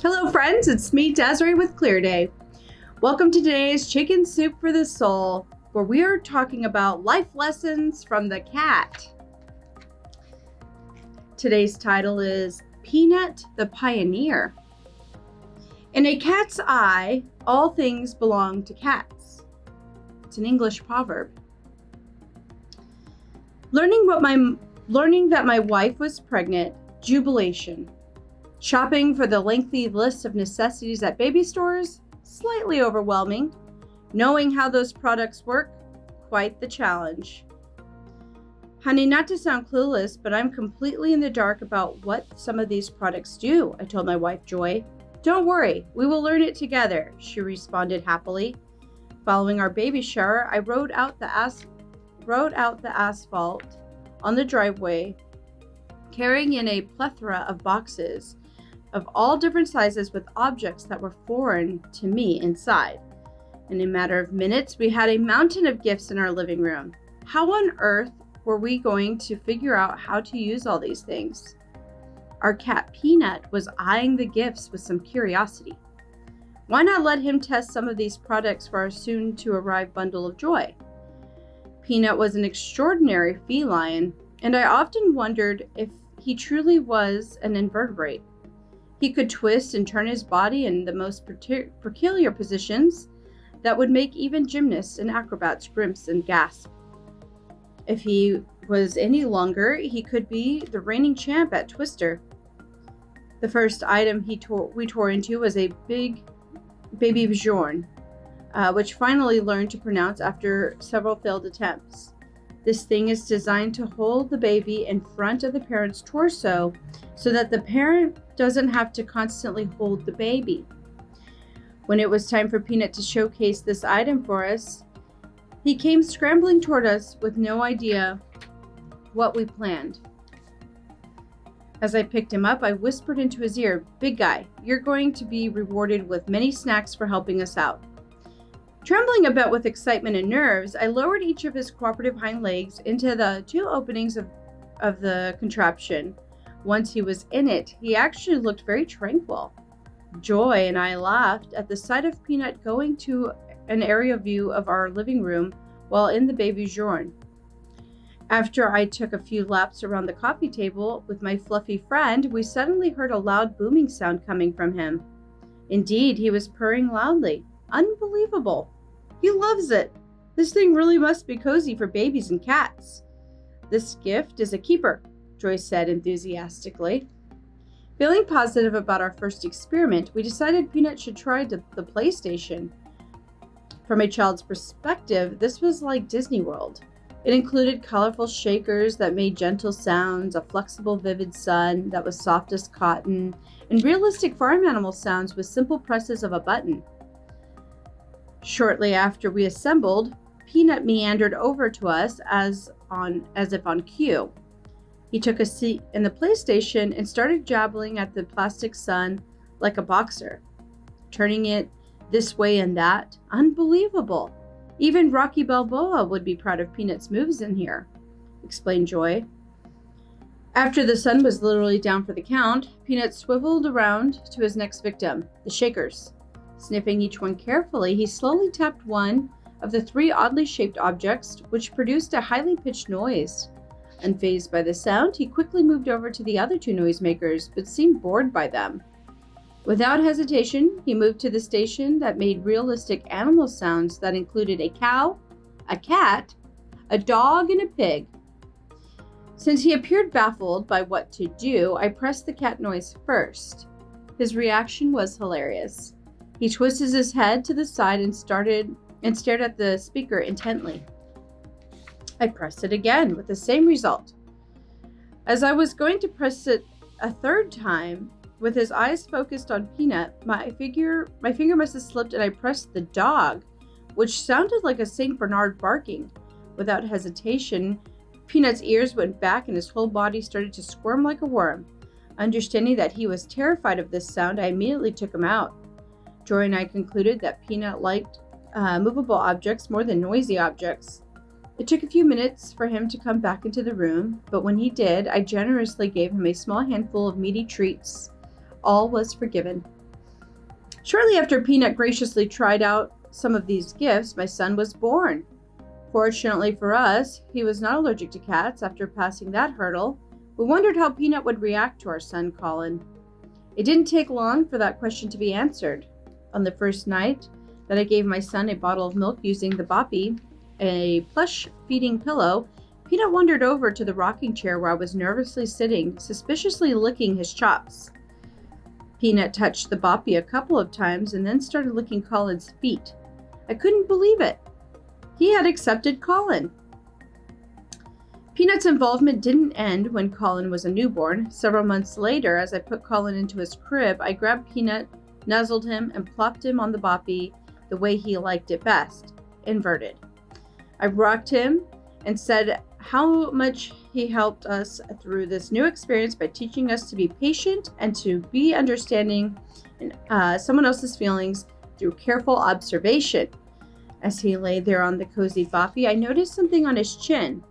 Hello friends, it's me Desiree with Clearday. Welcome to today's Chicken Soup for the Soul, where we are talking about life lessons from the cat. Today's title is Peanut the Pioneer. In a cat's eye, all things belong to cats. It's an English proverb. Learning that my wife was pregnant, jubilation. Shopping for the lengthy list of necessities at baby stores, slightly overwhelming. Knowing how those products work, quite the challenge. Honey, not to sound clueless, but I'm completely in the dark about what some of these products do, I told my wife, Joy. Don't worry, we will learn it together, she responded happily. Following our baby shower, I rode out the asphalt on the driveway, carrying in a plethora of boxes of all different sizes with objects that were foreign to me inside. In a matter of minutes, we had a mountain of gifts in our living room. How on earth were we going to figure out how to use all these things? Our cat Peanut was eyeing the gifts with some curiosity. Why not let him test some of these products for our soon-to-arrive bundle of joy? Peanut was an extraordinary feline, and I often wondered if he truly was an invertebrate. He could twist and turn his body in the most peculiar positions that would make even gymnasts and acrobats wince and gasp. If he was any longer, he could be the reigning champ at Twister. The first item we tore into was a big baby Bjorn, which finally learned to pronounce after several failed attempts. This thing is designed to hold the baby in front of the parent's torso so that the parent doesn't have to constantly hold the baby. When it was time for Peanut to showcase this item for us, he came scrambling toward us with no idea what we planned. As I picked him up, I whispered into his ear, "Big guy, you're going to be rewarded with many snacks for helping us out." Trembling a bit with excitement and nerves, I lowered each of his cooperative hind legs into the two openings of the contraption. Once he was in it, he actually looked very tranquil. Joy and I laughed at the sight of Peanut going to an area view of our living room while in the baby Bjorn. After I took a few laps around the coffee table with my fluffy friend, we suddenly heard a loud booming sound coming from him. Indeed, he was purring loudly. Unbelievable. He loves it. This thing really must be cozy for babies and cats. This gift is a keeper, Joyce said enthusiastically. Feeling positive about our first experiment, we decided Peanut should try the PlayStation. From a child's perspective, this was like Disney World. It included colorful shakers that made gentle sounds, a flexible, vivid sun that was soft as cotton, and realistic farm animal sounds with simple presses of a button. Shortly after we assembled, Peanut meandered over to us as if on cue. He took a seat in the PlayStation and started jabbling at the plastic sun like a boxer, turning it this way and that. Unbelievable. Even Rocky Balboa would be proud of Peanut's moves in here, explained Joy. After the sun was literally down for the count, Peanut swiveled around to his next victim, the shakers. Sniffing each one carefully, he slowly tapped one of the three oddly shaped objects, which produced a highly pitched noise. Unfazed by the sound, he quickly moved over to the other two noisemakers, but seemed bored by them. Without hesitation, he moved to the station that made realistic animal sounds that included a cow, a cat, a dog, and a pig. Since he appeared baffled by what to do, I pressed the cat noise first. His reaction was hilarious. He twisted his head to the side and stared at the speaker intently. I pressed it again with the same result. As I was going to press it a third time, with his eyes focused on Peanut, my finger must have slipped and I pressed the dog, which sounded like a St. Bernard barking. Without hesitation, Peanut's ears went back and his whole body started to squirm like a worm. Understanding that he was terrified of this sound, I immediately took him out. Joy and I concluded that Peanut liked movable objects more than noisy objects. It took a few minutes for him to come back into the room, but when he did, I generously gave him a small handful of meaty treats. All was forgiven. Shortly after Peanut graciously tried out some of these gifts, my son was born. Fortunately for us, he was not allergic to cats. After passing that hurdle, we wondered how Peanut would react to our son, Colin. It didn't take long for that question to be answered. On the first night that I gave my son a bottle of milk using the boppy, a plush feeding pillow, Peanut wandered over to the rocking chair where I was nervously sitting, suspiciously licking his chops. Peanut touched the boppy a couple of times and then started licking Colin's feet. I couldn't believe it. He had accepted Colin. Peanut's involvement didn't end when Colin was a newborn. Several months later, as I put Colin into his crib, I grabbed Peanut, nuzzled him, and plopped him on the boppy the way he liked it best, inverted. I rocked him and said how much he helped us through this new experience by teaching us to be patient and to be understanding someone else's feelings through careful observation. As he lay there on the cozy boppy, I noticed something on his chin.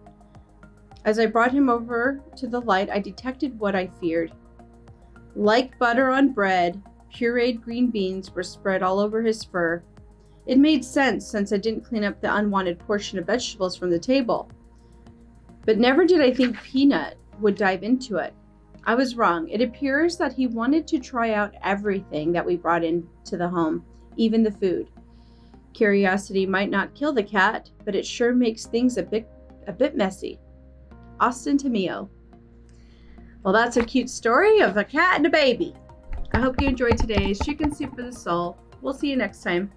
As I brought him over to the light, I detected what I feared. Like butter on bread, pureed green beans were spread all over his fur. It made sense since I didn't clean up the unwanted portion of vegetables from the table. But never did I think Peanut would dive into it. I was wrong. It appears that he wanted to try out everything that we brought into the home, even the food. Curiosity might not kill the cat, but it sure makes things a bit messy. Austin Tamio. Well, that's a cute story of a cat and a baby. I hope you enjoyed today's Chicken Soup for the Soul. We'll see you next time.